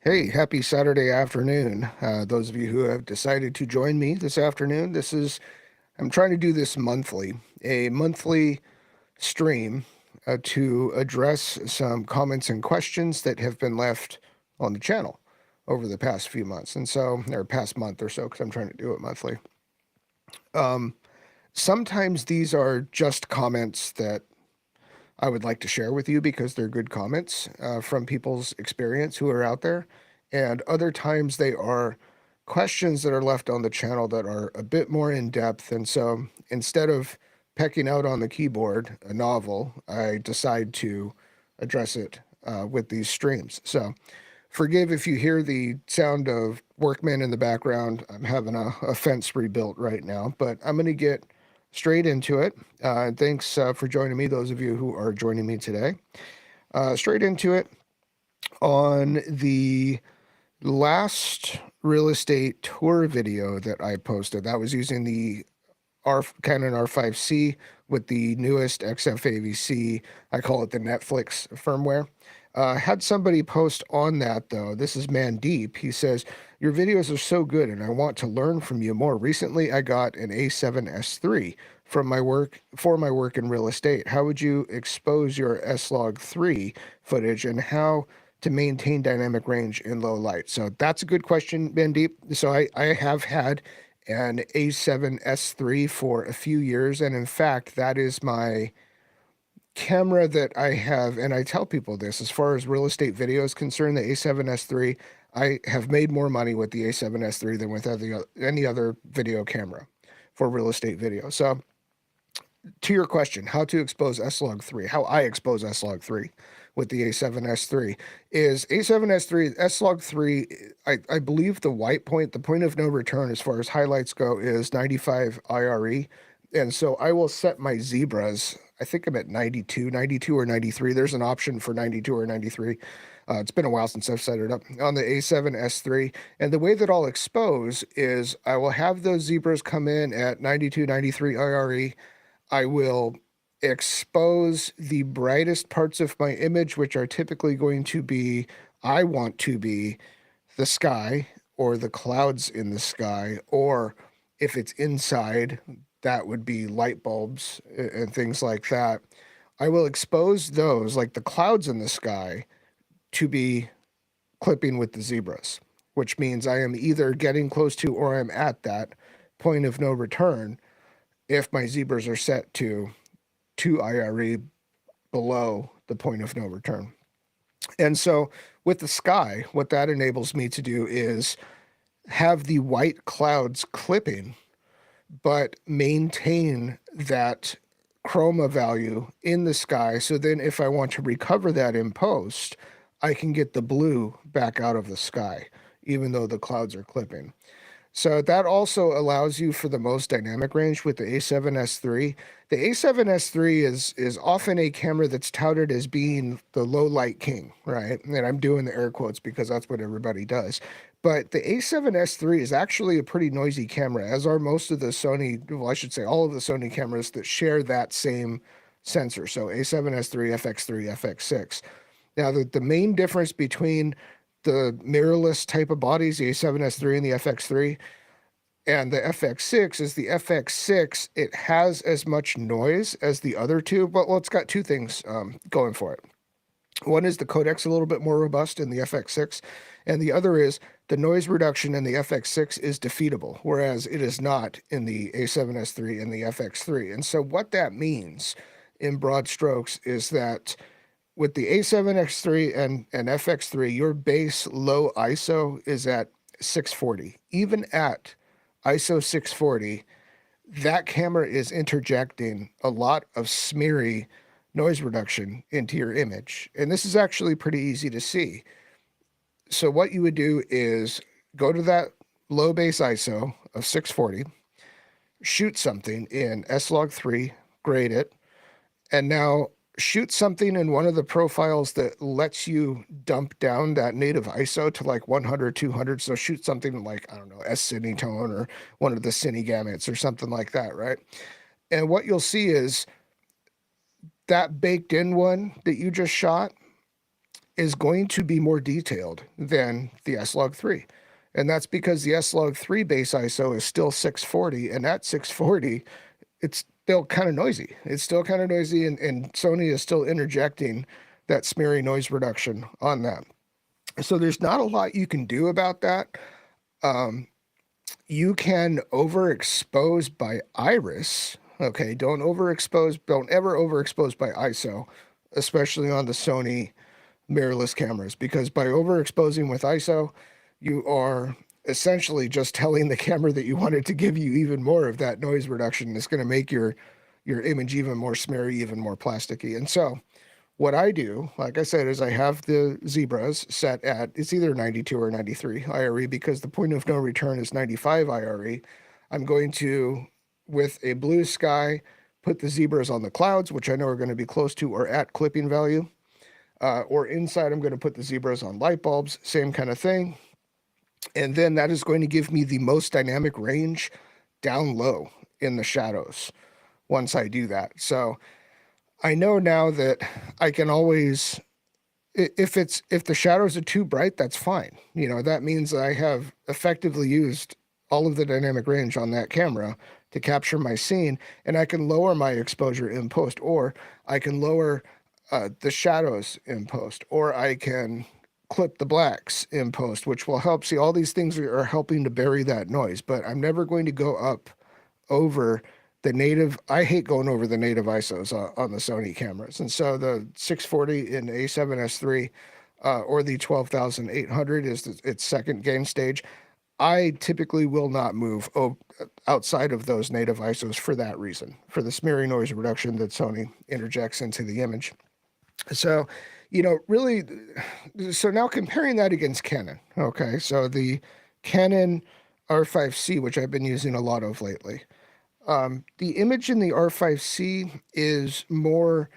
Hey, happy Saturday afternoon. Those of you who have decided to join me this afternoon, I'm trying to do this monthly, a monthly stream to address some comments and questions that have been left on the channel over the past few months. And so, or past month or so, because I'm trying to do it monthly. Sometimes these are just comments that I would like to share with you because they're good comments from people's experience who are out there. And other times they are questions that are left on the channel that are a bit more in depth. And so instead of pecking out on the keyboard a novel, I decide to address it with these streams. So forgive if you hear the sound of workmen in the background. I'm having a fence rebuilt right now, but I'm going to get straight into it. Thanks for joining me, those of you who are joining me today. Straight into it on the Last real estate tour video that I posted, that was using the Canon R5C with the newest XF I call it the Netflix firmware. Had somebody post on that though. This is Mandeep. He says, "Your videos are so good and I want to learn from you more. Recently, I got an A7S3 from my work for my work in real estate. How would you expose your S-Log3 footage and how to maintain dynamic range in low light?" So that's a good question, Mandeep. So I have had an A7S3 for a few years. And in fact, that is my camera that I have. And I tell people this as far as real estate video is concerned, the A7S3, I have made more money with the A7S3 than with any other video camera for real estate video. So to your question, how to expose S-Log3, how I expose S-Log3 with the A7S3 is A7S3, S-Log3, I believe the white point, the point of no return as far as highlights go is 95 IRE. And so I will set my zebras, I think I'm at 92 or 93. There's an option for 92 or 93. It's been a while since I've set it up on the A7S3. And the way that I'll expose is I will have those zebras come in at 92, 93 IRE. I will expose the brightest parts of my image, which are typically going to be, I want to be the sky or the clouds in the sky, or if it's inside, that would be light bulbs and things like that. I will expose those, like the clouds in the sky, to be clipping with the zebras, which means I am either getting close to or I'm at that point of no return if my zebras are set to 2 IRE below the point of no return. And so with the sky, what that enables me to do is have the white clouds clipping, but maintain that chroma value in the sky. So then if I want to recover that in post, I can get the blue back out of the sky, even though the clouds are clipping. So that also allows you for the most dynamic range with the A7S3. The A7S3 is often a camera that's touted as being the low light king, right? And I'm doing the air quotes because that's what everybody does. But the A7S3 is actually a pretty noisy camera, as are most of the Sony, well, I should say all of the Sony cameras that share that same sensor. So A7S3, FX3, FX6. Now, the main difference between the mirrorless type of bodies, the A7S3 and the FX3, and the FX6 is the FX6, it has as much noise as the other two, but well, it's got two things going for it. One is the codec's a little bit more robust in the FX6, and the other is the noise reduction in the FX6 is defeatable, whereas it is not in the A7S3 and the FX3. And so what that means in broad strokes is that with the A7X3 and FX3, your base low ISO is at 640. Even at ISO 640, that camera is interjecting a lot of smeary noise reduction into your image. And this is actually pretty easy to see. So what you would do is go to that low base ISO of 640, shoot something in S-Log3, grade it, and now shoot something in one of the profiles that lets you dump down that native ISO to like 100, 200. So shoot something like, I don't know, A7Siii tone or one of the Cine gamuts or something like that, right? And what you'll see is that baked in one that you just shot is going to be more detailed than the S-Log3. And that's because the S-Log3 base ISO is still 640, and at 640, it's still kind of noisy. It's still kind of noisy, and Sony is still interjecting that smeary noise reduction on that. So there's not a lot you can do about that. You can overexpose by iris. Okay, don't ever overexpose by ISO, especially on the Sony mirrorless cameras, because by overexposing with ISO, you are essentially just telling the camera that you want it to give you even more of that noise reduction. It's going to make your image even more smeary, even more plasticky. And so what I do, like I said, is I have the zebras set at, it's either 92 or 93 IRE because the point of no return is 95 IRE. I'm going to, with a blue sky, put the zebras on the clouds, which I know are going to be close to or at clipping value. Or inside, I'm going to put the zebras on light bulbs, same kind of thing. And then that is going to give me the most dynamic range down low in the shadows once I do that. So I know now that I can always, if the shadows are too bright, that's fine. You know, that means I have effectively used all of the dynamic range on that camera to capture my scene, and I can lower my exposure in post, or I can lower the shadows in post, or I can clip the blacks in post, which will help. See, all these things are helping to bury that noise, but I'm never going to go up over the native. I hate going over the native ISOs on the Sony cameras. And so the 640 in A7S3 or the 12,800 is its second gain stage. I typically will not move outside of those native ISOs for that reason, for the smearing noise reduction that Sony interjects into the image. So, you know, really, so now comparing that against Canon, okay, so the Canon R5C, which I've been using a lot of lately, the image in the R5C is more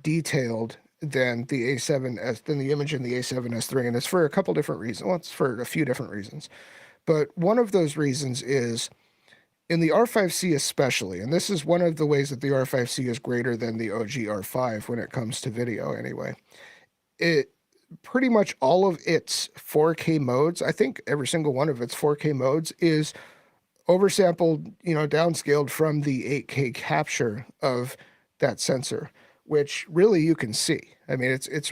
detailed than the A7S, than the image in the A7S3, and it's for a couple different reasons. Well, it's for a few different reasons. But one of those reasons is in the R5C especially, and this is one of the ways that the R5C is greater than the OG R5 when it comes to video anyway. It pretty much all of its 4K modes, I think every single one of its 4K modes is oversampled, you know, downscaled from the 8K capture of that sensor, which really you can see. I mean, it's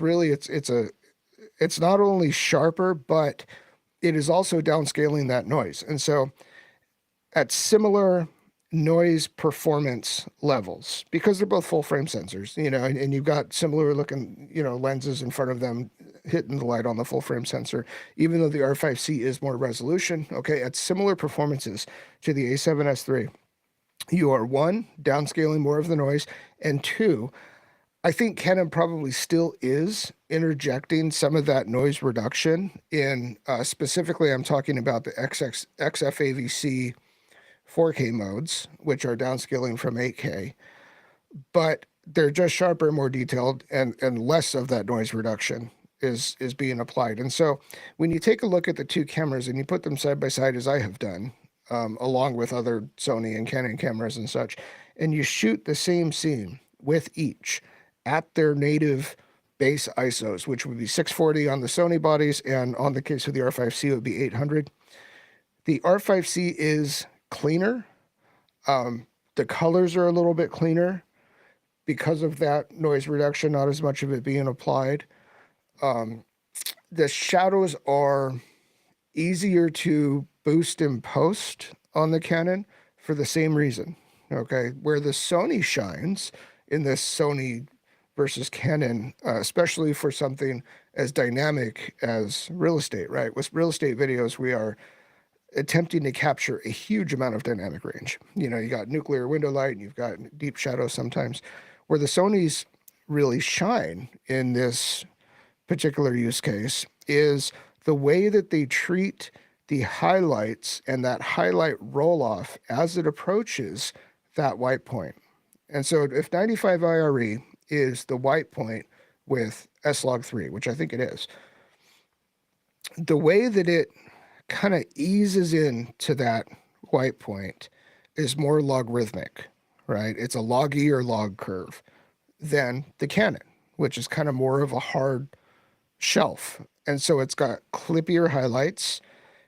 not only sharper, but it is also downscaling that noise. And so at similar noise performance levels, because they're both full frame sensors, you know, and you've got similar looking, you know, lenses in front of them hitting the light on the full frame sensor, even though the R5C is more resolution, okay, at similar performances to the A7S3, you are one, downscaling more of the noise, and two, I think Canon probably still is interjecting some of that noise reduction in, specifically, I'm talking about the XFAVC 4K modes, which are downscaling from 8K, but they're just sharper, more detailed, and less of that noise reduction is being applied. And so when you take a look at the two cameras and you put them side by side, as I have done, along with other Sony and Canon cameras and such, and you shoot the same scene with each at their native base ISOs, which would be 640 on the Sony bodies, and on the case of the R5C, it would be 800. The R5C is cleaner. The colors are a little bit cleaner because of that noise reduction, not as much of it being applied. The shadows are easier to boost in post on the Canon for the same reason, okay? Where the Sony shines in this Sony versus Canon, especially for something as dynamic as real estate, right? With real estate videos, we are attempting to capture a huge amount of dynamic range. You know, you got nuclear window light and you've got deep shadow sometimes. Where the Sonys really shine in this particular use case is the way that they treat the highlights and that highlight roll off as it approaches that white point. And so if 95 IRE is the white point with S-Log3, which I think it is, the way that it kind of eases into that white point is more logarithmic, right? It's a log E or log curve than the Canon, which is kind of more of a hard shelf. And so it's got clippier highlights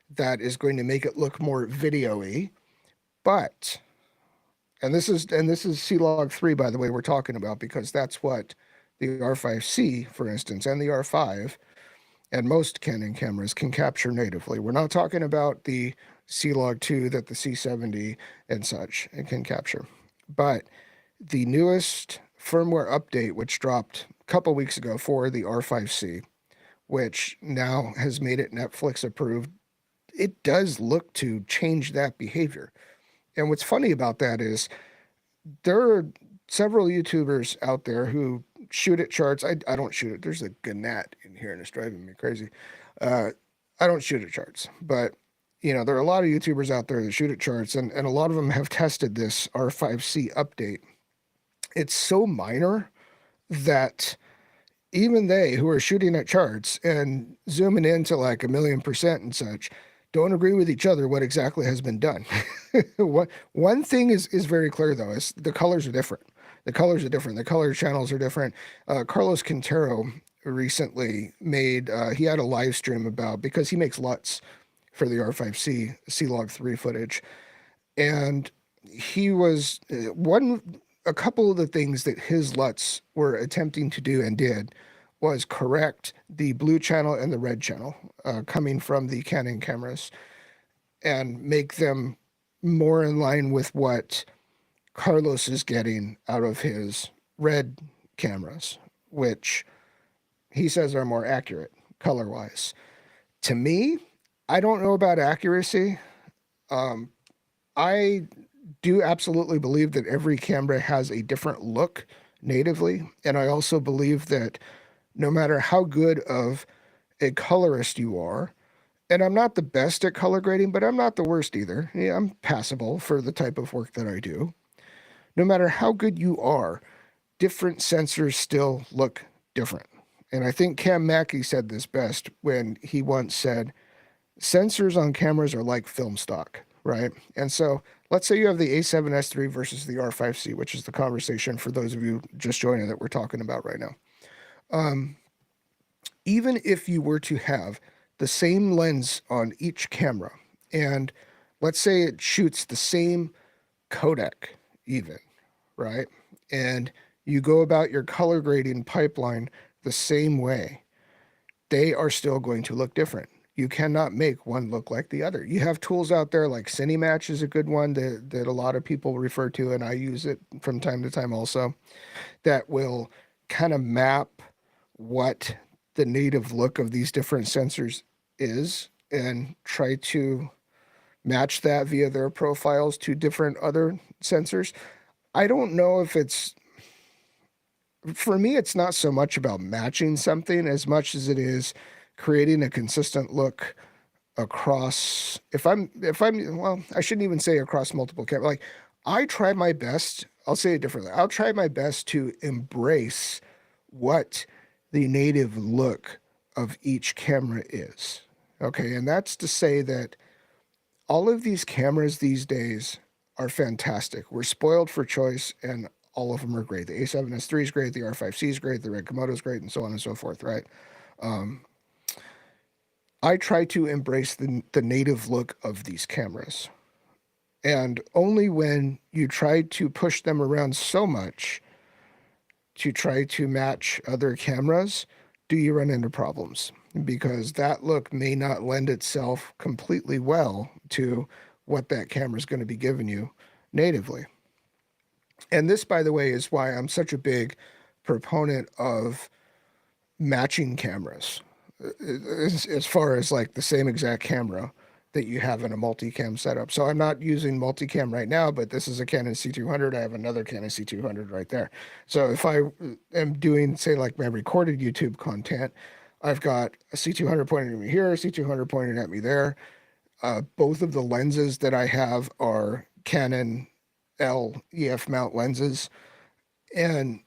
that is going to make it look more video-y. But, and this is C-Log3, by the way, we're talking about, because that's what the R5C, for instance, and the R5 and most Canon cameras can capture natively. We're not talking about the C-Log2 that the C70 and such can capture. But the newest firmware update, which dropped a couple weeks ago for the R5C, which now has made it Netflix approved, it does look to change that behavior. And what's funny about that is there are several YouTubers out there who shoot at charts. I don't shoot it. There's a gnat in here and it's driving me crazy. I don't shoot at charts, but you know, there are a lot of YouTubers out there that shoot at charts, and a lot of them have tested this R5C update. It's so minor that even they who are shooting at charts and zooming into like 1,000,000% and such don't agree with each other what exactly has been done. One thing is very clear, though, is the colors are different. The colors are different. The color channels are different. Carlos Quintero recently made, he had a live stream about, because he makes LUTs for the R5C C-Log 3 footage. And he was, a couple of the things that his LUTs were attempting to do and did was correct the blue channel and the red channel coming from the Canon cameras and make them more in line with what Carlos is getting out of his red cameras, which he says are more accurate color-wise. To me, I don't know about accuracy. I do absolutely believe that every camera has a different look natively, and I also believe that no matter how good of a colorist you are, and I'm not the best at color grading, but I'm not the worst either. Yeah, I'm passable for the type of work that I do. No matter how good you are, different sensors still look different. And I think Cam Mackey said this best when he once said, sensors on cameras are like film stock, right? And so let's say you have the A7S3 versus the R5C, which is the conversation for those of you just joining that we're talking about right now. Even if you were to have the same lens on each camera, and let's say it shoots the same codec even, right? And you go about your color grading pipeline the same way, they are still going to look different. You cannot make one look like the other. You have tools out there like Cinematch is a good one that a lot of people refer to, and I use it from time to time also, that will kind of map what the native look of these different sensors is and try to match that via their profiles to different other sensors. I don't know if it's, for me, it's not so much about matching something as much as it is creating a consistent look across, well, I shouldn't even say across multiple cameras. Like, I try my best, I'll say it differently. I'll try my best to embrace what the native look of each camera is. Okay, and that's to say that all of these cameras these days are fantastic. We're spoiled for choice, and all of them are great. The A7S3 is great, the R5C is great, the Red Komodo is great, and so on and so forth, right? I try to embrace the native look of these cameras. And only when you try to push them around so much to try to match other cameras do you run into problems, because that look may not lend itself completely well to what that camera is going to be giving you natively. And this, by the way, is why I'm such a big proponent of matching cameras as far as like the same exact camera that you have in a multicam setup. So I'm not using multicam right now, but this is a Canon C200. I have another Canon C200 right there. So if I am doing, say, like my recorded YouTube content, I've got a C200 pointing at me here, a C200 pointing at me there. Both of the lenses that I have are Canon L EF mount lenses, and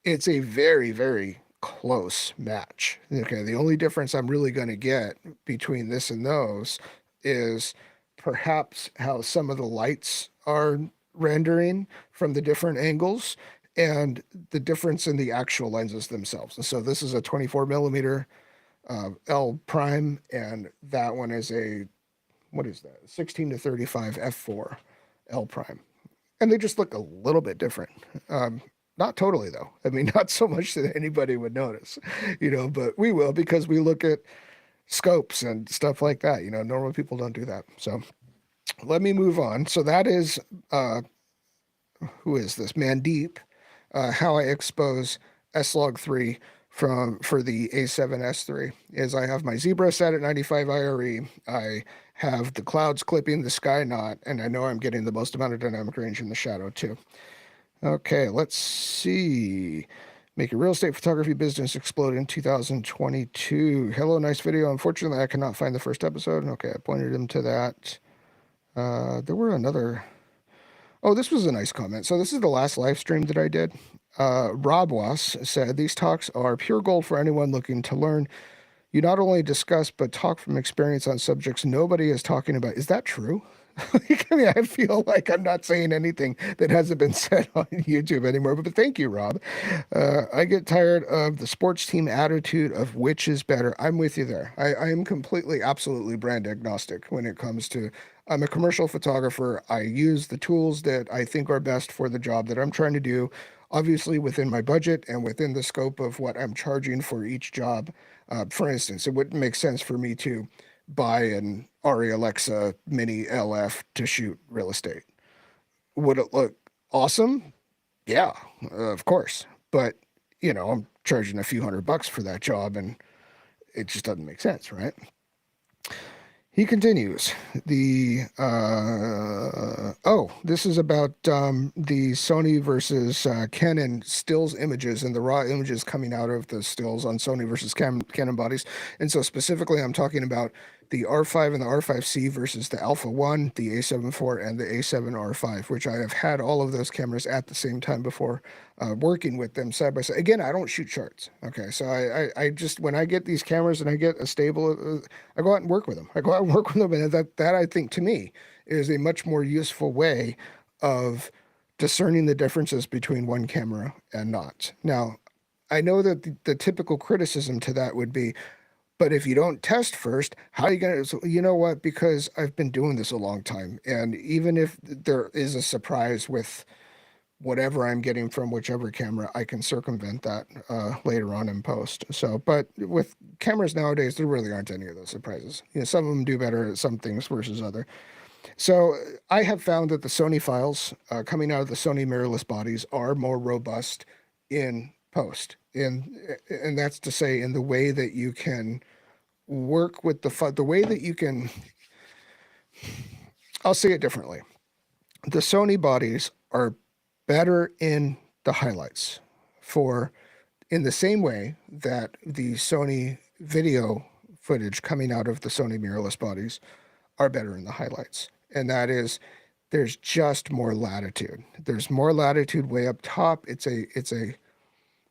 it's a very, very close match. Okay, the only difference I'm really going to get between this and those is perhaps how some of the lights are rendering from the different angles and the difference in the actual lenses themselves. And so this is a 24 millimeter L prime, and that one is a, what is that? 16 to 35 f4 L prime. And they just look a little bit different. Not totally, though. I mean, not so much that anybody would notice, but we will, because we look at scopes and stuff like that. Normal people don't do that. So let me move on. So that is, who is this? Mandeep, how I expose S-Log 3 for the A7S3 is I have my zebra set at 95 IRE. I have the clouds clipping, the sky not, and I know I'm getting the most amount of dynamic range in the shadow too. Okay, let's see. Make a real estate photography business explode in 2022. Hello, nice video. Unfortunately, I cannot find the first episode. Okay, I pointed him to that. There were another. Oh, this was a nice comment. So this is the last live stream that I did. Rob Was said, these talks are pure gold for anyone looking to learn. You not only discuss, but talk from experience on subjects nobody is talking about. Is that true? Like, I mean, I feel like I'm not saying anything that hasn't been said on YouTube anymore, but thank you, Rob. I get tired of the sports team attitude of which is better. I'm with you there. I am completely, absolutely brand agnostic when it comes to, I'm a commercial photographer. I use the tools that I think are best for the job that I'm trying to do, obviously within my budget and within the scope of what I'm charging for each job. For instance, it wouldn't make sense for me to buy an Arri Alexa Mini LF to shoot real estate. Would it look awesome? Yeah, of course. But, I'm charging a few $100 for that job and it just doesn't make sense, right? He continues. This is about the Sony versus Canon stills images and the raw images coming out of the stills on Sony versus Canon bodies. And so specifically, I'm talking about the R5 and the R5C versus the Alpha 1, the A7 IV, and the A7Rv, which I have had all of those cameras at the same time before, working with them side by side. Again, I don't shoot charts. Okay, so I just, when I get these cameras and I get a stable, I go out and work with them. I go out and work with them, and that I think to me is a much more useful way of discerning the differences between one camera and not. Now, I know that the typical criticism to that would be, but if you don't test first, how are you going to? So, you know what? Because I've been doing this a long time. And even if there is a surprise with whatever I'm getting from whichever camera, I can circumvent that later on in post. So, but with cameras nowadays, there really aren't any of those surprises. Some of them do better at some things versus other. So I have found that the Sony files coming out of the Sony mirrorless bodies are more robust in post. And that's to say, in the way that you can work with the way that you can, I'll say it differently. The Sony bodies are better in the highlights in the same way that the Sony video footage coming out of the Sony mirrorless bodies are better in the highlights. And that is, there's just more latitude. There's more latitude way up top. It's a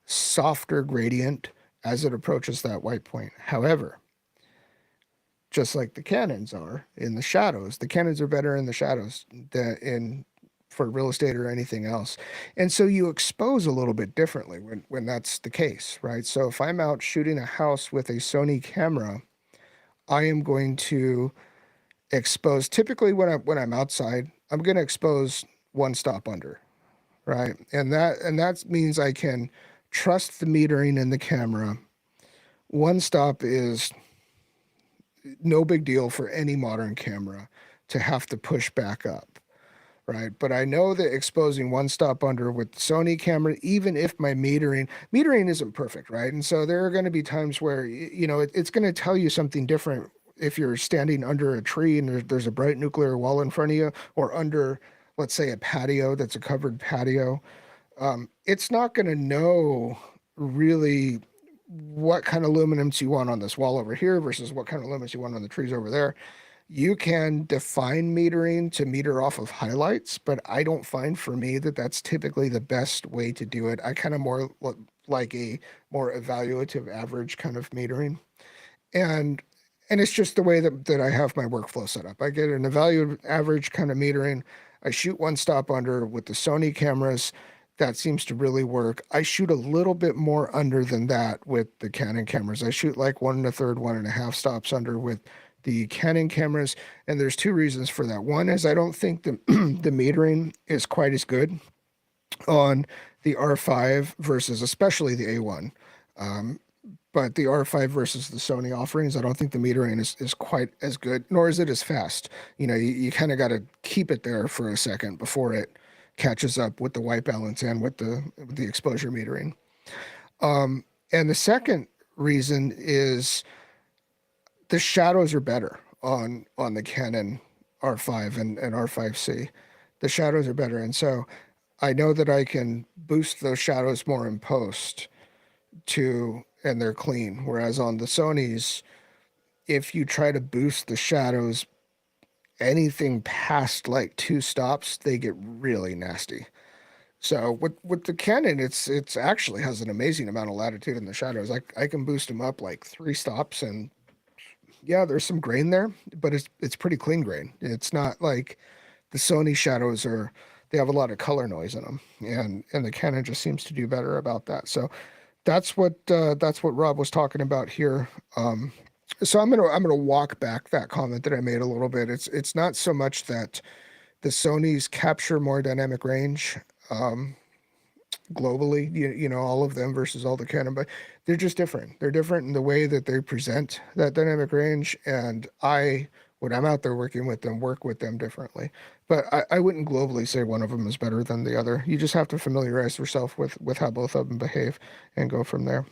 softer gradient as it approaches that white point. However, just like the Canons are in the shadows, the Canons are better in the shadows than for real estate or anything else. And so you expose a little bit differently when that's the case, right? So if I'm out shooting a house with a Sony camera, I am going to expose, typically when I'm outside, I'm going to expose one stop under, right? And that means I can trust the metering in the camera. One stop is no big deal for any modern camera to have to push back up, right? But I know that exposing one stop under with the Sony camera, even if my metering isn't perfect, right? And so there are going to be times where, it's going to tell you something different if you're standing under a tree and there's a bright nuclear wall in front of you, or under, let's say, a patio that's a covered patio. It's not going to know really what kind of luminance you want on this wall over here versus what kind of luminance you want on the trees over there. You can define metering to meter off of highlights, but I don't find for me that that's typically the best way to do it. I kind of more like a more evaluative average kind of metering. And it's just the way that I have my workflow set up. I get an evaluative average kind of metering. I shoot one stop under with the Sony cameras. That seems to really work. I shoot a little bit more under than that with the Canon cameras. I shoot like 1 1/3, 1.5 stops under with the Canon cameras. And there's two reasons for that. One is I don't think the metering is quite as good on the R5 versus especially the A1. But the R5 versus the Sony offerings, I don't think the metering is quite as good, nor is it as fast. You kind of got to keep it there for a second before it catches up with the white balance and with the exposure metering. And the second reason is the shadows are better on the Canon R5 and R5C. The shadows are better. And so I know that I can boost those shadows more in post and they're clean. Whereas on the Sonys, if you try to boost the shadows anything past like 2 stops, they get really nasty. So with the Canon, it's actually has an amazing amount of latitude in the shadows. I can boost them up like 3 stops, and yeah, there's some grain there, but it's pretty clean grain. It's not like the Sony shadows are, they have a lot of color noise in them, and the Canon just seems to do better about that. So that's what Rob was talking about here. So I'm gonna walk back that comment that I made a little bit. It's not so much that the Sonys capture more dynamic range. Um, Globally, all of them versus all the Canon, but they're just different. They're different in the way that they present that dynamic range. And when I'm out there working with them, work with them differently. But I wouldn't globally say one of them is better than the other. You just have to familiarize yourself with how both of them behave and go from there.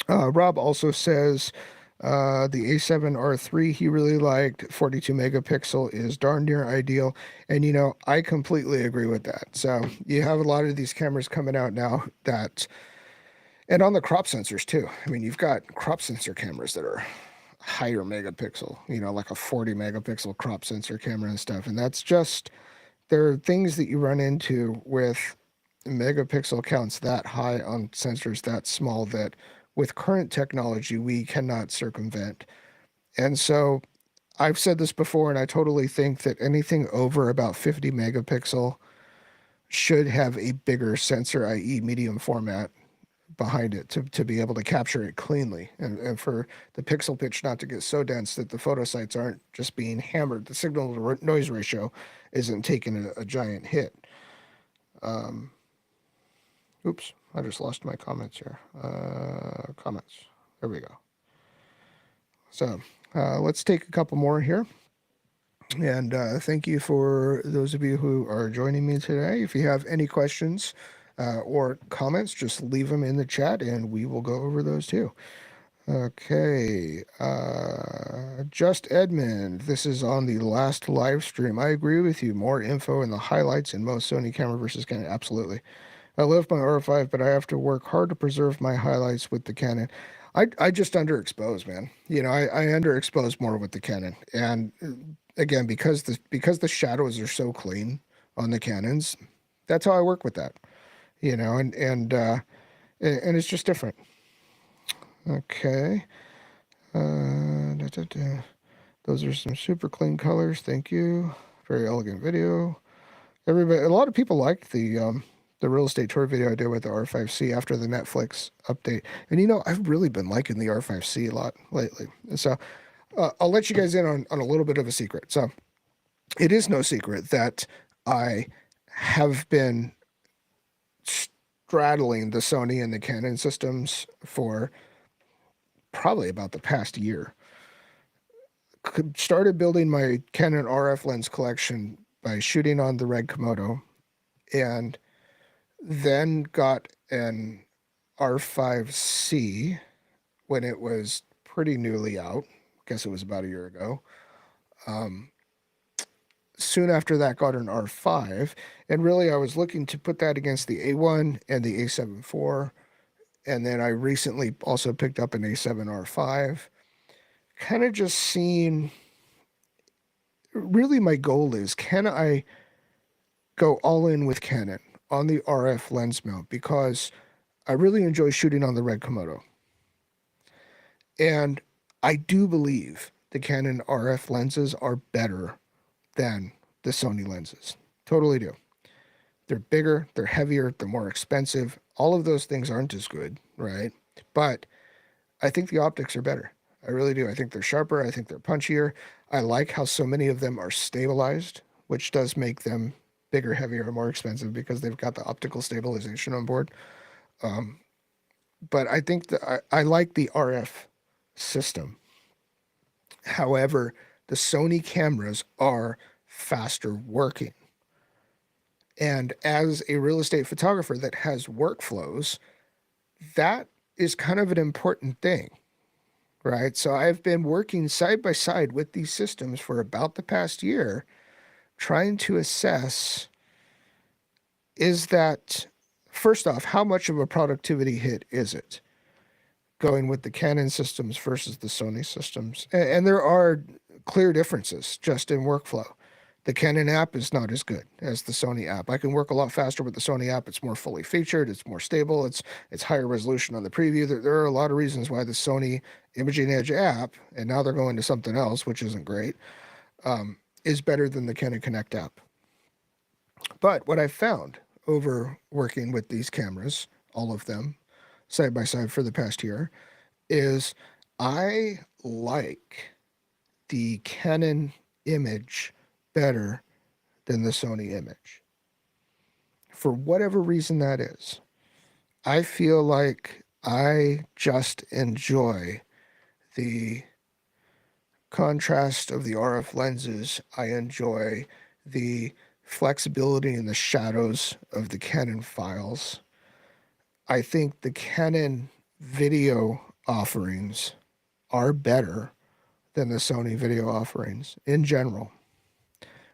Rob also says the A7R3 he really liked. 42 megapixel is darn near ideal. And, I completely agree with that. So you have a lot of these cameras coming out now and on the crop sensors too. I mean, you've got crop sensor cameras that are higher megapixel, like a 40 megapixel crop sensor camera and stuff. And there are things that you run into with megapixel counts that high on sensors that small that with current technology we cannot circumvent. And so I've said this before, and I totally think that anything over about 50 megapixel should have a bigger sensor, i.e. medium format, behind it to be able to capture it cleanly and for the pixel pitch not to get so dense that the photo sites aren't just being hammered. The signal to noise ratio isn't taking a giant hit. Um, Oops, I just lost my comments here. Comments. There we go. So let's take a couple more here. And thank you for those of you who are joining me today. If you have any questions or comments, just leave them in the chat and we will go over those too. Okay. Just Edmund, this is on the last live stream. I agree with you. More info in the highlights in most Sony camera versus Canon. Absolutely. I love my R5, but I have to work hard to preserve my highlights with the Canon. I just underexpose, man. I underexpose more with the Canon, and again, because the shadows are so clean on the Canons, that's how I work with that. And it's just different. Okay. Those are some super clean colors. Thank you. Very elegant video. A lot of people liked the real estate tour video I did with the R5C after the Netflix update. And I've really been liking the R5C a lot lately. And so I'll let you guys in on a little bit of a secret. So it is no secret that I have been straddling the Sony and the Canon systems for probably about the past year. Started building my Canon RF lens collection by shooting on the Red Komodo, and then got an R5C when it was pretty newly out. I guess it was about a year ago. Soon after that, got an R5, and really I was looking to put that against the A1 and the A7 IV, and then I recently also picked up an A7R5. Kind of just seeing, really my goal is, can I go all in with Canon on the RF lens mount, because I really enjoy shooting on the Red Komodo. And I do believe the Canon RF lenses are better than the Sony lenses. Totally do. They're bigger, they're heavier, they're more expensive. All of those things aren't as good, right? But I think the optics are better. I really do. I think they're sharper. I think they're punchier. I like how so many of them are stabilized, which does make them bigger, heavier, and more expensive because they've got the optical stabilization on board. But I think that I like the RF system. However, the Sony cameras are faster working. And as a real estate photographer that has workflows, that is kind of an important thing, right? So I've been working side by side with these systems for about the past year, trying to assess, is that, first off, how much of a productivity hit is it going with the Canon systems versus the Sony systems? And there are clear differences just in workflow. The Canon app is not as good as the Sony app. I can work a lot faster with the Sony app. It's more fully featured. It's more stable. It's higher resolution on the preview. There are a lot of reasons why the Sony Imaging Edge app, and now they're going to something else, which isn't great, is better than the Canon Connect app. But what I've found over working with these cameras, all of them, side by side for the past year, is I like the Canon image better than the Sony image. For whatever reason that is, I feel like I just enjoy the contrast of the RF lenses. I enjoy the flexibility in the shadows of the Canon files. I think the Canon video offerings are better than the Sony video offerings in general,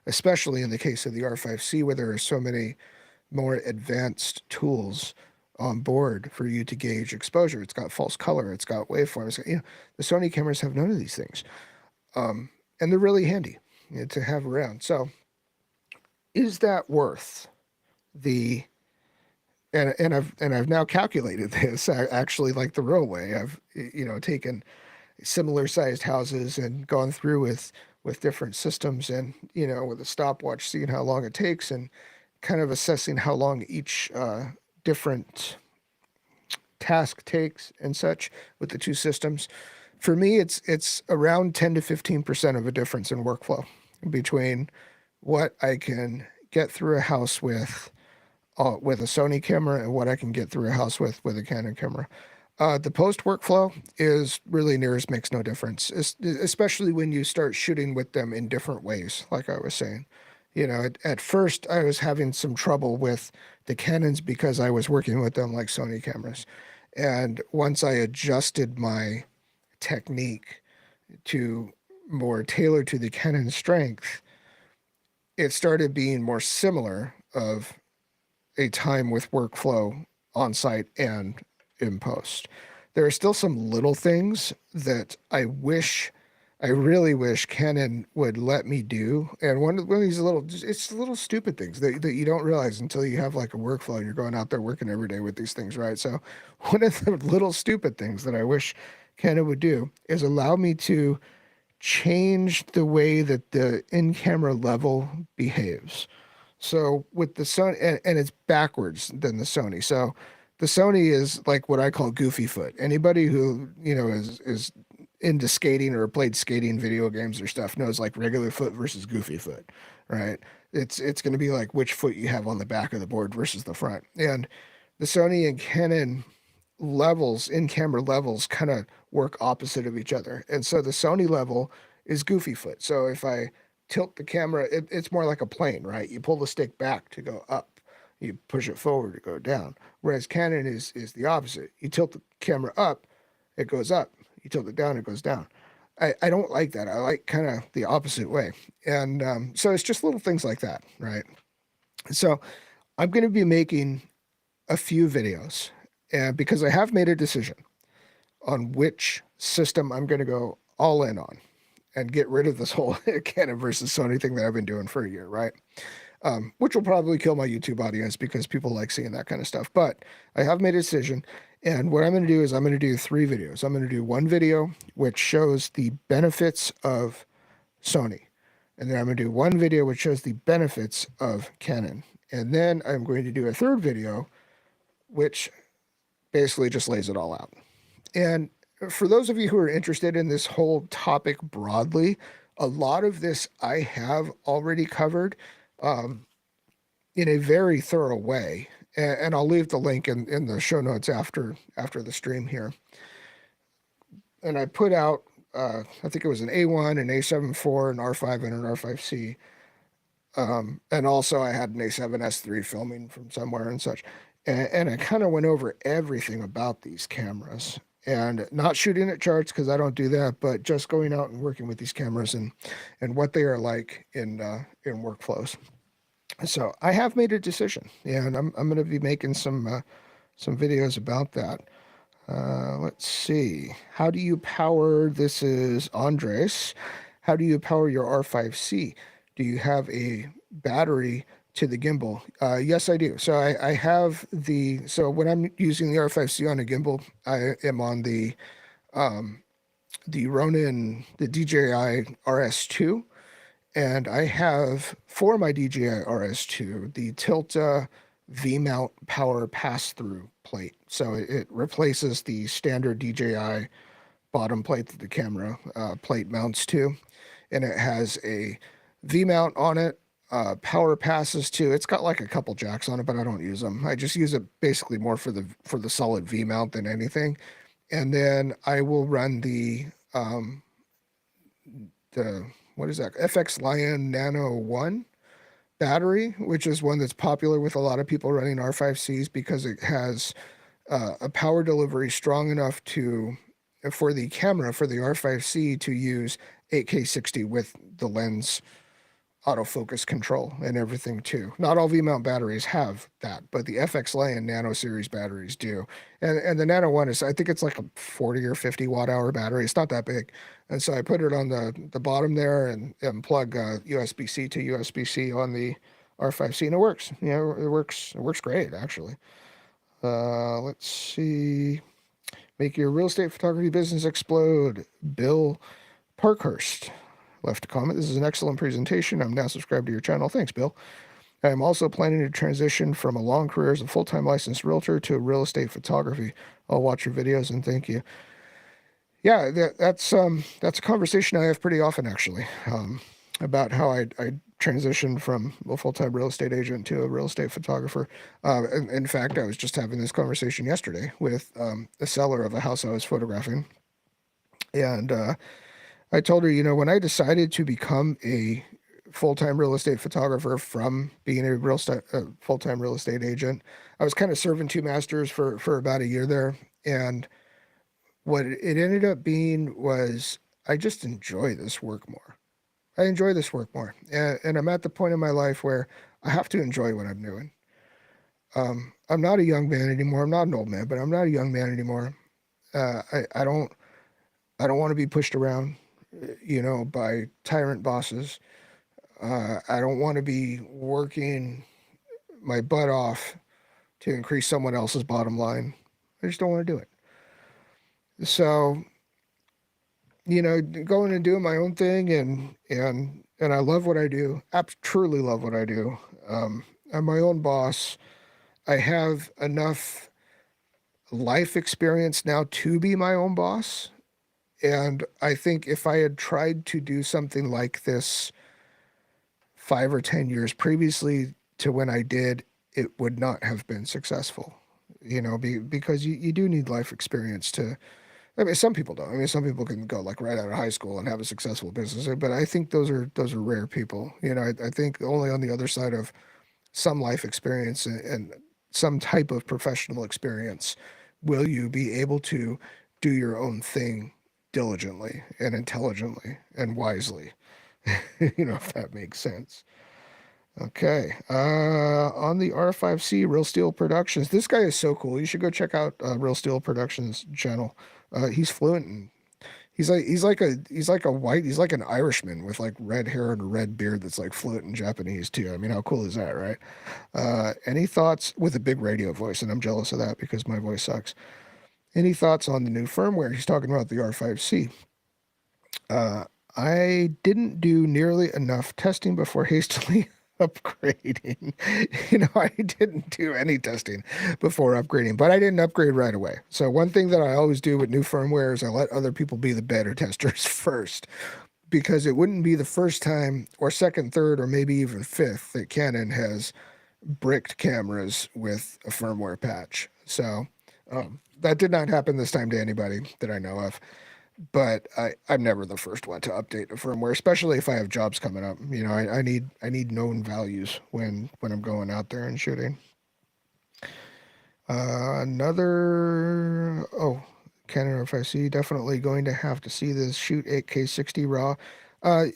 especially in the case of the R5C, where there are so many more advanced tools on board for you to gauge exposure. It's got false color, it's got waveforms. The Sony cameras have none of these things, and they're really handy to have around. So, is that worth the? And I've now calculated this actually like the real way. I've taken similar sized houses and gone through with different systems, and with a stopwatch, seeing how long it takes and kind of assessing how long each different task takes and such with the two systems. For me, it's around 10 to 15% of a difference in workflow between what I can get through a house with a Sony camera and what I can get through a house with a Canon camera. The post workflow is really near as makes no difference, especially when you start shooting with them in different ways, like I was saying. At first I was having some trouble with the Canons because I was working with them like Sony cameras. And once I adjusted my technique to more tailored to the Canon strength, it started being more similar of a time with workflow on site and in post. There are still some little things that I really wish Canon would let me do. And one of these little stupid things that you don't realize until you have like a workflow and you're going out there working every day with these things, right? So one of the little stupid things that I wish Canon would do is allow me to change the way that the in-camera level behaves. So with the Sony, and it's backwards than the Sony. So the Sony is like what I call goofy foot. Anybody who, is into skating or played skating video games or stuff knows like regular foot versus goofy foot, right? It's going to be like which foot you have on the back of the board versus the front. And the Sony and Canon levels, in-camera levels, kind of work opposite of each other. And so the Sony level is goofy foot. So if I tilt the camera, it's more like a plane, right? You pull the stick back to go up, you push it forward to go down. Whereas Canon is the opposite. You tilt the camera up, it goes up. You tilt it down, it goes down. I don't like that. I like kind of the opposite way. And so it's just little things like that, right? So I'm going to be making a few videos, and because I have made a decision on which system I'm going to go all in on and get rid of this whole Canon versus Sony thing that I've been doing for a year, right? Which will probably kill my YouTube audience because people like seeing that kind of stuff. But I have made a decision, and what I'm going to do is I'm going to do 3 videos. I'm going to do one video which shows the benefits of Sony, and then I'm going to do one video which shows the benefits of Canon, and then I'm going to do a third video which basically just lays it all out. And for those of you who are interested in this whole topic broadly, a lot of this I have already covered in a very thorough way. And I'll leave the link in the show notes after the stream here. And I put out, I think it was an A1, an A7 IV, an R5, and an R5C. And also I had an A7S3 filming from somewhere and such. And I kind of went over everything about these cameras. And not shooting at charts because I don't do that, but just going out and working with these cameras and what they are like in workflows. So I have made a decision, and I'm going to be making some videos about that. Let's see. How do you power? This is Andres. How do you power your R5C? do you have a battery to the gimbal? Yes, I do. So I have so when I'm using the R5C on a gimbal, I am on the Ronin, the DJI RS2, and I have for my DJI RS2 the Tilta V-mount power pass-through plate. So it replaces the standard DJI bottom plate that the camera plate mounts to, and it has a V-mount on it. Power passes to. It's got like a couple jacks on it, but I don't use them. I just use it basically more for the solid V-mount than anything. And then I will run the what is that? FX Lion Nano 1 battery, which is one that's popular with a lot of people running R5Cs because it has a power delivery strong enough for the camera for the R5C to use 8K 60 with the lens autofocus control and everything too. Not all V-mount batteries have that, but the FX Lion Nano series batteries do. And the Nano one is, I think it's like a 40 or 50 watt hour battery. It's not that big. And so I put it on the bottom there and plug USB-C to USB-C on the R5C, and it works. You know, it works great actually. Let's see. Make your real estate photography business explode. Bill Parkhurst left a comment. This is an excellent presentation. I'm now subscribed to your channel. Thanks, Bill. I am also planning to transition from a long career as a full-time licensed realtor to real estate photography. I'll watch your videos and thank you. Yeah, that's a conversation I have pretty often actually, about how I transitioned from a full-time real estate agent to a real estate photographer. In fact, I was just having this conversation yesterday with a seller of a house I was photographing, and I told her, you know, when I decided to become a full-time real estate photographer from being a full-time real estate agent, I was kind of serving two masters for about a year there. And what it ended up being was I just enjoy this work more. I enjoy this work more. And I'm at the point in my life where I have to enjoy what I'm doing. I'm not a young man anymore. I'm not an old man, but I'm not a young man anymore. I don't want to be pushed around, you know, by tyrant bosses. I don't want to be working my butt off to increase someone else's bottom line. I just don't want to do it. So, you know, going and doing my own thing, and I love what I do. Truly love what I do. I'm my own boss. I have enough life experience now to be my own boss. And I think if I had tried to do something like this 5 or 10 years previously to when I did, it would not have been successful, you know, because you do need life experience to, I mean, some people don't. I mean, some people can go like right out of high school and have a successful business, but I think those are rare people. You know, I think only on the other side of some life experience and some type of professional experience will you be able to do your own thing diligently and intelligently and wisely. You know, if that makes sense. Okay. On the R5C, Real Steel Productions. This guy is so cool. You should go check out Real Steel Productions channel. He's fluent and he's like an Irishman with like red hair and a red beard that's like fluent in Japanese too. I mean, how cool is that, right? Any thoughts with a big radio voice? And I'm jealous of that because my voice sucks. Any thoughts on the new firmware? He's talking about the R5C. I didn't do nearly enough testing before hastily upgrading. You know, I didn't do any testing before upgrading, but I didn't upgrade right away. So one thing that I always do with new firmware is I let other people be the beta testers first, because it wouldn't be the first time or second, third, or maybe even fifth that Canon has bricked cameras with a firmware patch. So that did not happen this time to anybody that I know of. But I'm never the first one to update the firmware, especially if I have jobs coming up. You know, I need known values when I'm going out there and shooting. Canon R5C, definitely going to have to see this. Shoot 8K 60 RAW. I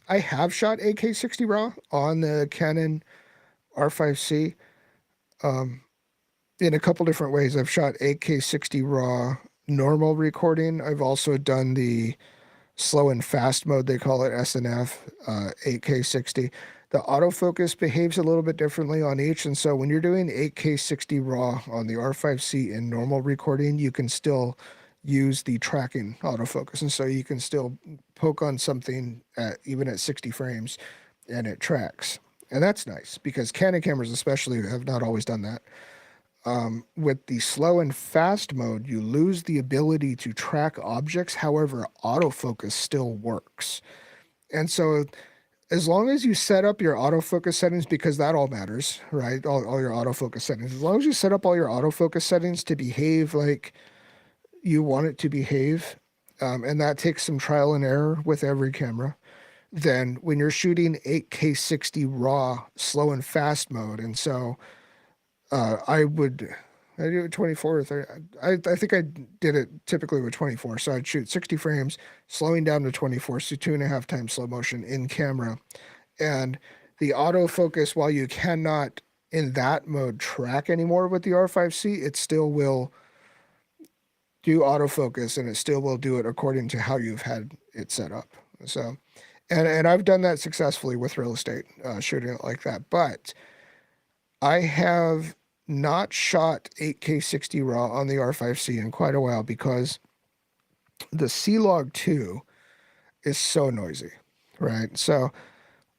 have shot 8K 60 RAW on the Canon R5C in a couple different ways. I've shot 8K 60 RAW normal recording. I've also done the slow and fast mode, they call it SNF, 8K 60. The autofocus behaves a little bit differently on each. And so when you're doing 8K 60 RAW on the R5C in normal recording, you can still use the tracking autofocus. And so you can still poke on something even at 60 frames and it tracks. And that's nice because Canon cameras especially have not always done that. With the slow and fast mode, you lose the ability to track objects. However, autofocus still works. And so as long as you set up your autofocus settings, because that all matters, right? All your autofocus settings. As long as you set up all your autofocus settings to behave like you want it to behave, and that takes some trial and error with every camera, then when you're shooting 8K 60 RAW, slow and fast mode, and so I do it 24 or 30. I think I did it typically with 24. So I'd shoot 60 frames, slowing down to 24, so 2.5 times slow motion in camera. And the autofocus, while you cannot in that mode track anymore with the R5C, it still will do autofocus and it still will do it according to how you've had it set up. So, and I've done that successfully with real estate, shooting it like that. But I have not shot 8K 60 RAW on the R5C in quite a while because the C-Log 2 is so noisy, right? So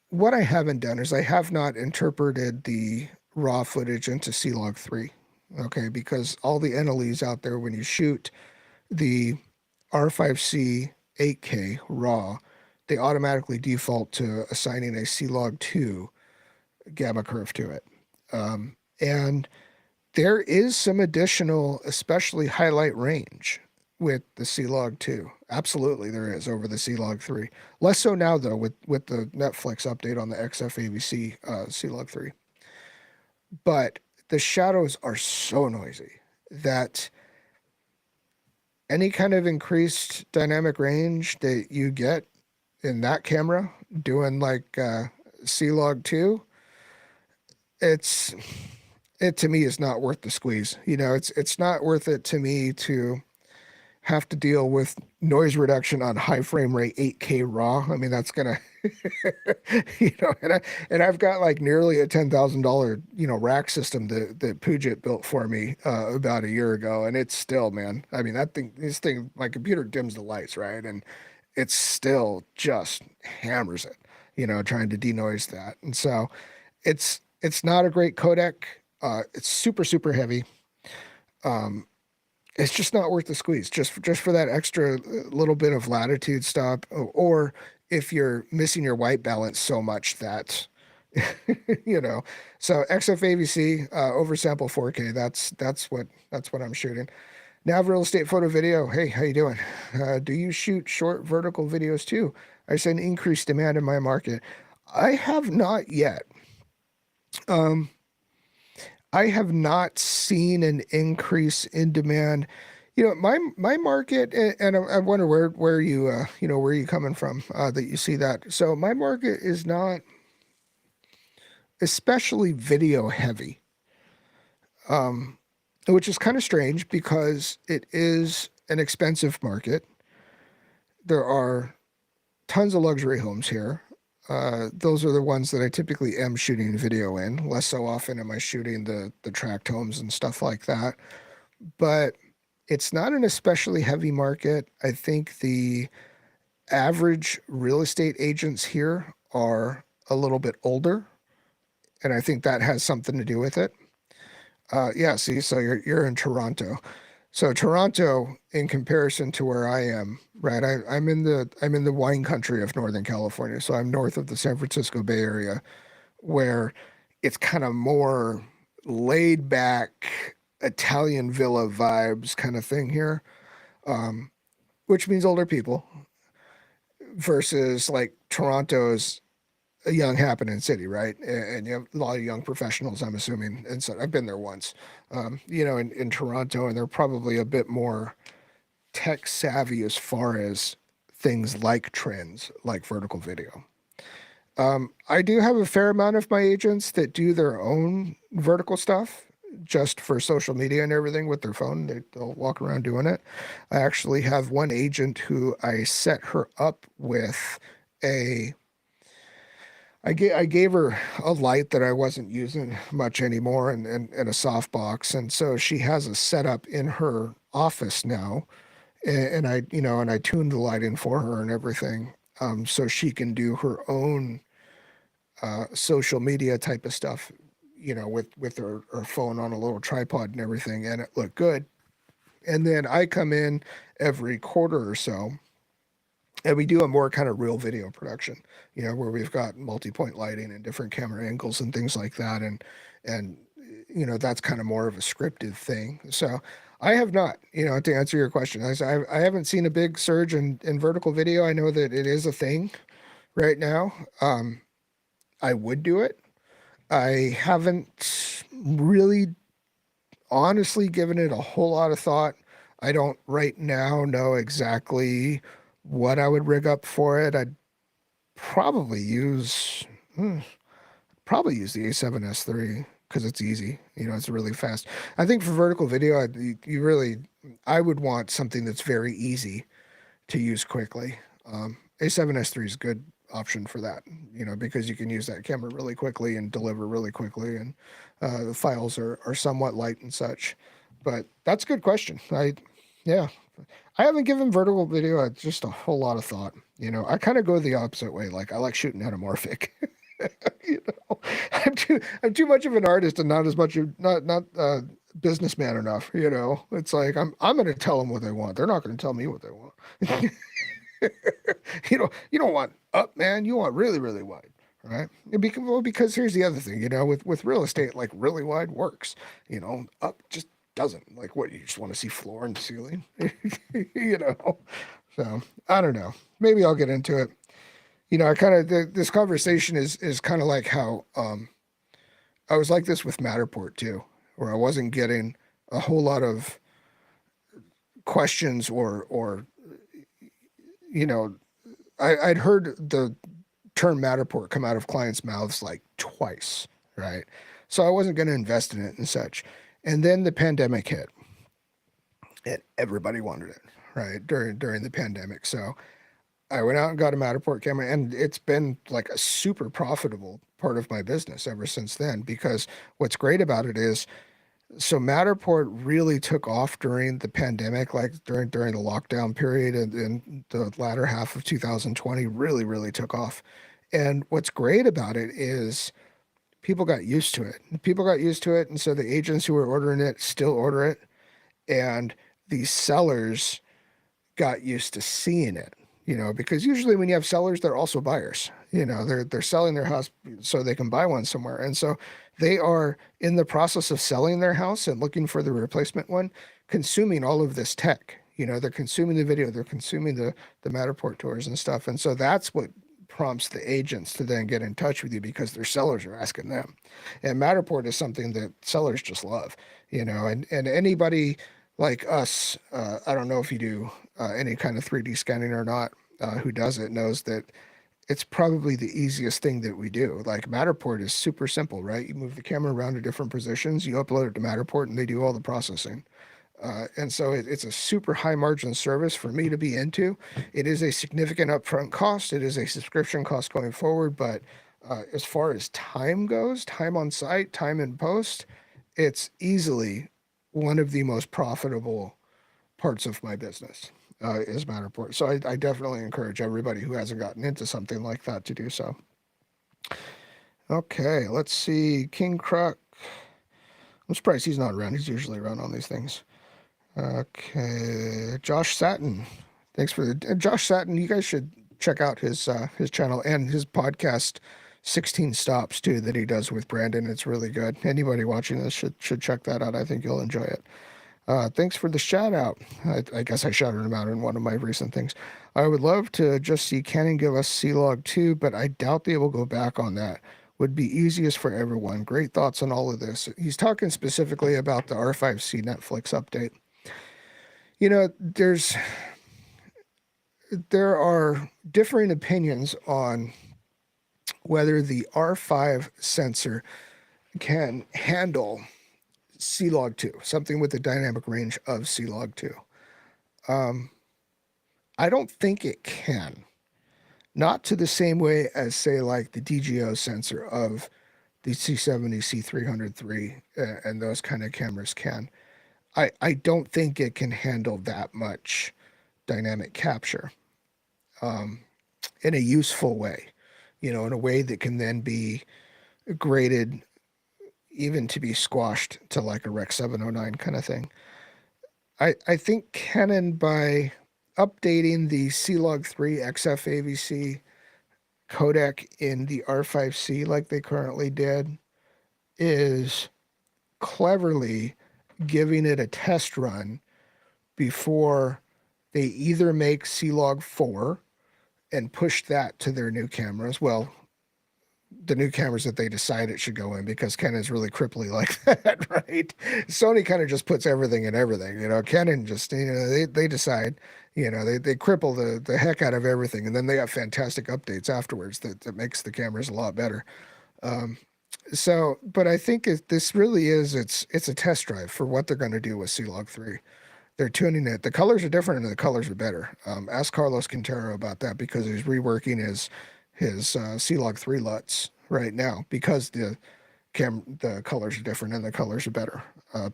what I haven't done is I have not interpreted the RAW footage into C-Log 3, okay? Because all the NLEs out there, when you shoot the R5C 8K RAW, they automatically default to assigning a C-Log 2 gamma curve to it. And there is some additional, especially highlight range with the C-Log 2. Absolutely, there is over the C-Log 3. Less so now, though, with the Netflix update on the XF-AVC C-Log 3. But the shadows are so noisy that any kind of increased dynamic range that you get in that camera doing like C-Log 2, it to me is not worth the squeeze. You know, it's not worth it to me to have to deal with noise reduction on high frame rate 8K RAW. I mean, that's gonna, you know, and I've got like nearly a $10,000 rack system that Puget built for me about a year ago, and it's still, man. I mean, this thing, my computer dims the lights, right, and it still just hammers it, trying to denoise that, and so it's not a great codec. It's super, super heavy. It's just not worth the squeeze just for that extra little bit of latitude stop, or if you're missing your white balance so much that, so XF-AVC, oversample 4K, that's what I'm shooting. Nav Real Estate Photo Video. Hey, how you doing? Do you shoot short vertical videos too? I said increased demand in my market. I have not yet. I have not seen an increase in demand. My market, and I wonder where you where you coming from that you see that. So my market is not especially video heavy, which is kind of strange because it is an expensive market. There are tons of luxury homes here. Those are the ones that I typically am shooting video in. Less so often am I shooting the tract homes and stuff like that. But it's not an especially heavy market. I think the average real estate agents here are a little bit older, and I think that has something to do with it. Yeah, see, so you're in Toronto. So Toronto, in comparison to where I am, right? I'm in the wine country of Northern California. So I'm north of the San Francisco Bay Area, where it's kind of more laid back Italian villa vibes kind of thing here, which means older people versus like Toronto's a young happening city, right? And you have a lot of young professionals, I'm assuming. And so I've been there once, in Toronto, and they're probably a bit more tech savvy as far as things like trends, like vertical video. I do have a fair amount of my agents that do their own vertical stuff, just for social media and everything with their phone. They'll walk around doing it. I actually have one agent who I set her up with a I gave her a light that I wasn't using much anymore and a softbox. And so she has a setup in her office now. And I, and I tuned the light in for her and everything. So she can do her own social media type of stuff, with her phone on a little tripod and everything. And it looked good. And then I come in every quarter or so and we do a more kind of real video production, where we've got multi-point lighting and different camera angles and things like that. And, that's kind of more of a scripted thing. So I have not, to answer your question, I haven't seen a big surge in vertical video. I know that it is a thing right now. I would do it. I haven't really honestly given it a whole lot of thought. I don't right now know exactly what I would rig up for it. I'd probably use hmm, the A7S3 because it's easy. It's really fast. I think for vertical video, I would want something that's very easy to use quickly. A7S3 is a good option for that, because you can use that camera really quickly and deliver really quickly, and the files are somewhat light and such. But that's a good question. Yeah, I haven't given vertical video just a whole lot of thought. I kind of go the opposite way. Like I like shooting anamorphic. you know, I'm too much of an artist and not as much not businessman enough. It's like I'm going to tell them what they want. They're not going to tell me what they want. You don't want up, man. You want really, really wide, right? Because here's the other thing, with real estate, like really wide works, up just doesn't. Like what, you just want to see floor and ceiling, So I don't know. Maybe I'll get into it. I kind of, this conversation is kind of like how, I was like this with Matterport too, where I wasn't getting a whole lot of questions or I'd heard the term Matterport come out of clients' mouths like twice, right? So I wasn't going to invest in it and such. And then the pandemic hit, and everybody wanted it, right? During the pandemic. So I went out and got a Matterport camera, and it's been like a super profitable part of my business ever since then. Because what's great about it is, so Matterport really took off during the pandemic, like during the lockdown period, and the latter half of 2020 really, really took off. And what's great about it is people got used to it. People got used to it, and so the agents who were ordering it still order it, and these sellers got used to seeing it. Because usually when you have sellers, they're also buyers. They're selling their house so they can buy one somewhere. And so they are in the process of selling their house and looking for the replacement one, consuming all of this tech. They're consuming the video, they're consuming the Matterport tours and stuff. And so that's what prompts the agents to then get in touch with you, because their sellers are asking them. And Matterport is something that sellers just love, and anybody like us, I don't know if you do any kind of 3D scanning or not, who does it knows that it's probably the easiest thing that we do. Like Matterport is super simple, right? You move the camera around to different positions, you upload it to Matterport, and they do all the processing. And so it's a super high margin service for me to be into. It is a significant upfront cost. It is a subscription cost going forward. But as far as time goes, time on site, time in post, it's easily one of the most profitable parts of my business, is Matterport. So I definitely encourage everybody who hasn't gotten into something like that to do so. Okay, let's see. King Croc. I'm surprised he's not around. He's usually around on these things. Okay, Josh Satin. Thanks for the Josh Satin. You guys should check out his channel and his podcast, 16 Stops too, that he does with Brandon. It's really good. Anybody watching this should check that out. I think you'll enjoy it. Thanks for the shout out. I guess I shouted him out in one of my recent things. I would love to just see Canon give us C-Log 2, but I doubt they will go back on that. Would be easiest for everyone. Great thoughts on all of this. He's talking specifically about the R5C Netflix update. There are differing opinions on whether the R5 sensor can handle C-Log 2, something with the dynamic range of C-Log 2. I don't think it can. Not to the same way as, say, like the DGO sensor of the C70, C300 and those kind of cameras can. I don't think it can handle that much dynamic capture in a useful way, in a way that can then be graded even to be squashed to like a Rec 709 kind of thing. I think Canon, by updating the C-Log 3 XF AVC codec in the R5C like they currently did, is cleverly giving it a test run before they either make C-Log 4 and push that to their new cameras. Well, the new cameras that they decide it should go in, because Canon's really cripply like that, right? Sony kind of just puts everything in everything, Canon just, they decide, they cripple the heck out of everything, and then they have fantastic updates afterwards that makes the cameras a lot better. But I think this really is, it's a test drive for what they're going to do with C-Log 3. They're tuning it. The colors are different and the colors are better. Ask Carlos Quintero about that, because he's reworking his C-Log 3 LUTs right now, because the colors are different and the colors are better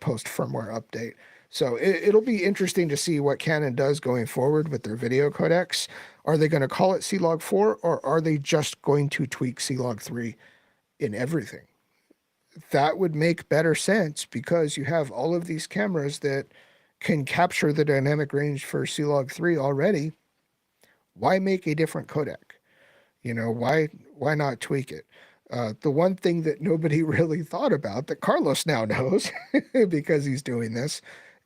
post firmware update. So it'll be interesting to see what Canon does going forward with their video codecs. Are they going to call it C-Log 4, or are they just going to tweak C-Log 3 in everything? That would make better sense, because you have all of these cameras that can capture the dynamic range for C-Log 3 already. Why make a different codec? Why not tweak it? The one thing that nobody really thought about, that Carlos now knows because he's doing this,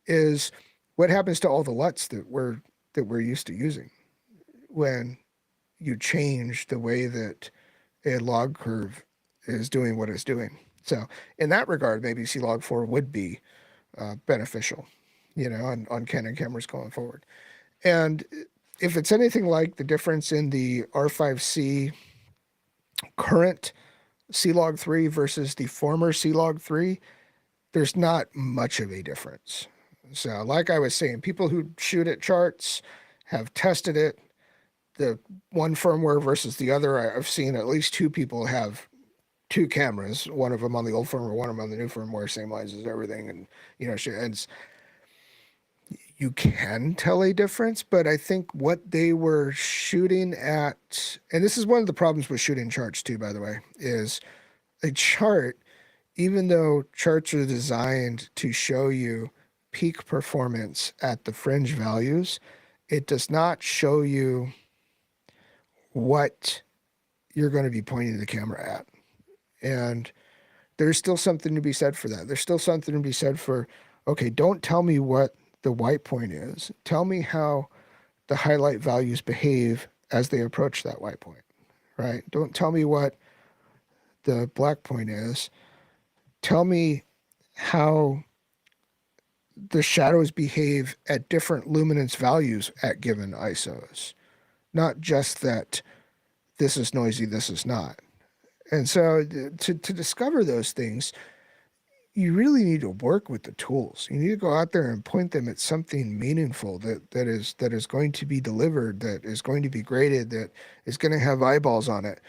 is what happens to all the LUTs that we're used to using when you change the way that a log curve is doing what it's doing. So in that regard, maybe C-Log 4 would be beneficial, on Canon cameras going forward. And if it's anything like the difference in the R5C current C-Log 3 versus the former C-Log 3, there's not much of a difference. So like I was saying, people who shoot at charts have tested it, the one firmware versus the other. I've seen at least two people have two cameras, one of them on the old firmware, one of them on the new firmware, same lenses, everything. And, and you can tell a difference, but I think what they were shooting at, and this is one of the problems with shooting charts too, by the way, is a chart, even though charts are designed to show you peak performance at the fringe values, it does not show you what you're going to be pointing the camera at. And there's still something to be said for that. There's still something to be said for, okay, don't tell me what the white point is. Tell me how the highlight values behave as they approach that white point, right? Don't tell me what the black point is. Tell me how the shadows behave at different luminance values at given ISOs, not just that this is noisy, this is not. And so to discover those things, you really need to work with the tools. You need to go out there and point them at something meaningful that is going to be delivered, that is going to be graded, that is going to have eyeballs on it,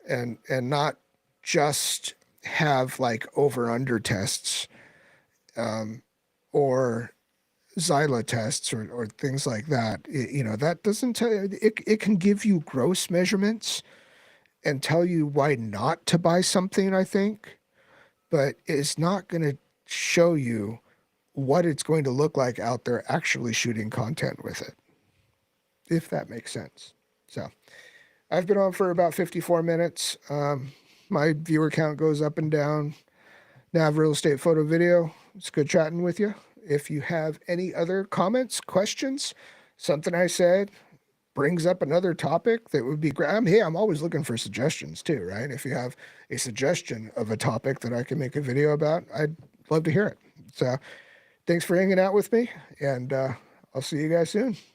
and not just have like over-under tests or Xyla tests or things like that. That doesn't tell you, it can give you gross measurements and tell you why not to buy something, I think, but it's not going to show you what it's going to look like out there actually shooting content with it, if that makes sense. So I've been on for about 54 minutes. My viewer count goes up and down. Nav Real Estate Photo Video, it's good chatting with you. If you have any other comments, questions, something I said brings up another topic that would be great. I'm always looking for suggestions too, right? If you have a suggestion of a topic that I can make a video about, I'd love to hear it. So thanks for hanging out with me, and I'll see you guys soon.